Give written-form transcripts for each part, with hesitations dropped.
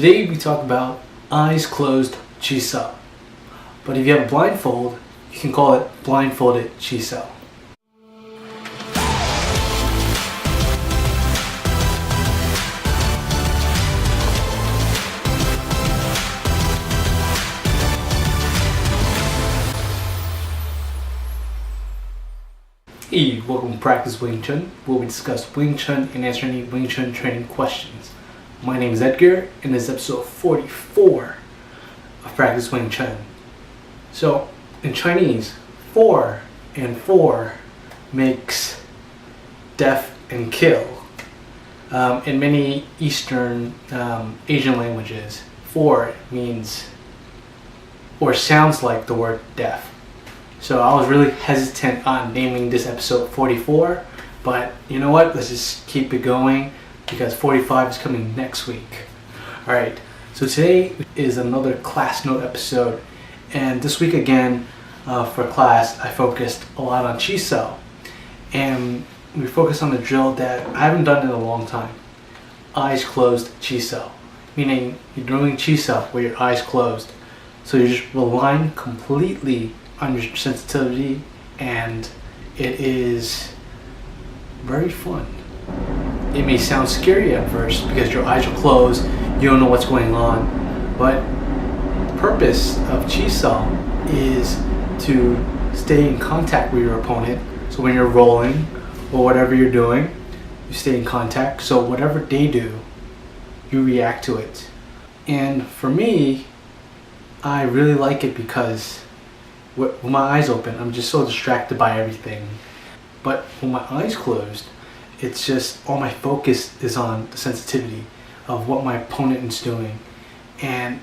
Today we talk about eyes closed Chi Sao. But if you have a blindfold, you can call it blindfolded Chi Sao. Hey, welcome to Practice Wing Chun, where we discuss Wing Chun and answer any Wing Chun training questions. My name is Edgar, and this is episode 44 of Practice Wing Chun. So, in Chinese, 4 and 4 makes deaf and kill. In many Eastern Asian languages, 4 means or sounds like the word deaf. So I was really hesitant on naming this episode 44, but you know what? Let's just keep it going because 45 is coming next week. Alright, so today is another class note episode, and this week again for class I focused a lot on Chi Sao, and we focused on the drill that I haven't done in a long time. Eyes closed Chi Sao, meaning you're doing Chi Sao with your eyes closed. So you're just relying completely on your sensitivity, and it is very fun. It may sound scary at first because your eyes are closed, you don't know what's going on, but the purpose of Chi Sao is to stay in contact with your opponent. So when you're rolling or whatever you're doing, you stay in contact, so whatever they do, you react to it. And for me, I really like it because with my eyes open, I'm just so distracted by everything. But with my eyes closed, it's just all my focus is on the sensitivity of what my opponent is doing. And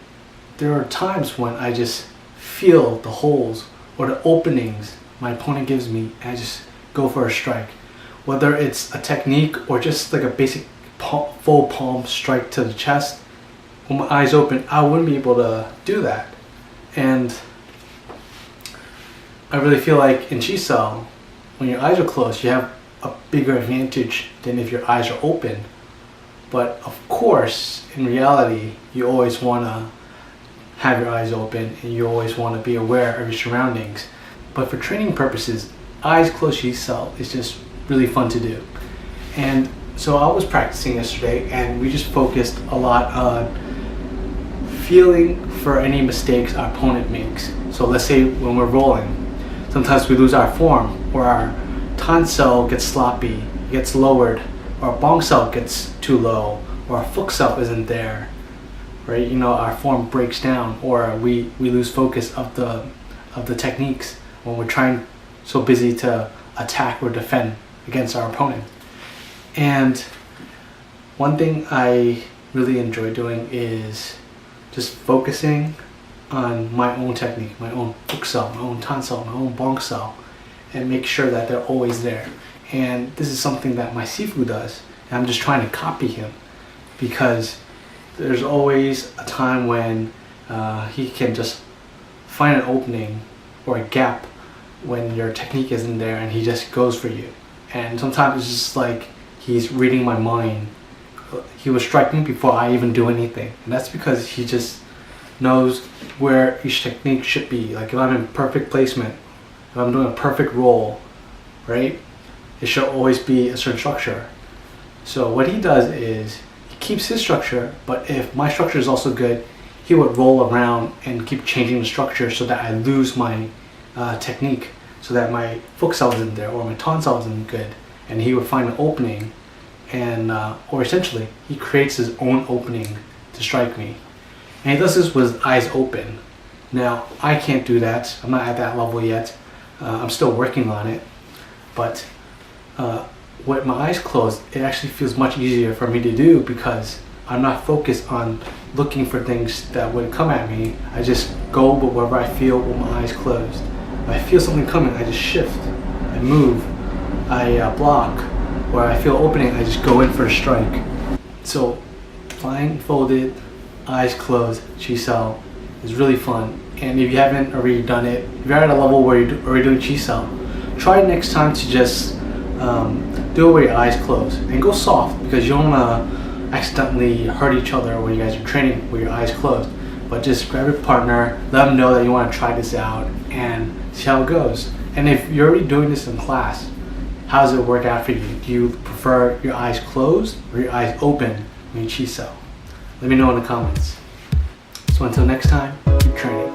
there are times when I just feel the holes or the openings my opponent gives me, and I just go for a strike. Whether it's a technique or just like a basic full palm strike to the chest, with my eyes open, I wouldn't be able to do that. And I really feel like in Chi Sao, when your eyes are closed, you have a bigger advantage than if your eyes are open. But of course, in reality, you always want to have your eyes open and you always want to be aware of your surroundings. But for training purposes, eyes closed Chi Sao is just really fun to do. And so I was practicing yesterday, and we just focused a lot on feeling for any mistakes our opponent makes. So let's say when we're rolling, sometimes we lose our form, or our tan cell gets sloppy, gets lowered, or our bong cell gets too low, or our foot cell isn't there, right? You know, our form breaks down, or we lose focus of the techniques when we're trying so busy to attack or defend against our opponent. And one thing I really enjoy doing is just focusing on my own technique, my own foot cell, my own tan cell, my own bong cell, and make sure that they're always there. And this is something that my Sifu does, and I'm just trying to copy him, because there's always a time when he can just find an opening or a gap when your technique isn't there, and he just goes for you. And sometimes it's just like he's reading my mind. He will strike me before I even do anything, and that's because he just knows where each technique should be. Like if I'm in perfect placement, if I'm doing a perfect roll, right, it should always be a certain structure. So what he does is he keeps his structure, but if my structure is also good, he would roll around and keep changing the structure so that I lose my technique, so that my foot cell isn't there or my tan cell isn't good, and he would find an opening, and or essentially he creates his own opening to strike me. And he does this with eyes open. Now, I can't do that. I'm not at that level yet. I'm still working on it. But with my eyes closed, it actually feels much easier for me to do because I'm not focused on looking for things that would come at me. I just go with wherever I feel with my eyes closed. If I feel something coming, I just shift. I move. I block. Where I feel opening, I just go in for a strike. So, blindfolded, eyes closed Chi Sao is really fun. And if you haven't already done it, if you're at a level where you're already doing Chi Sao, try next time to just do it with your eyes closed and go soft, because you don't want to accidentally hurt each other when you guys are training with your eyes closed. But just grab your partner, let them know that you want to try this out and see how it goes. And if you're already doing this in class, how does it work out for you? Do you prefer your eyes closed or your eyes open when you Chi Sao? Let me know in the comments. So until next time, keep training.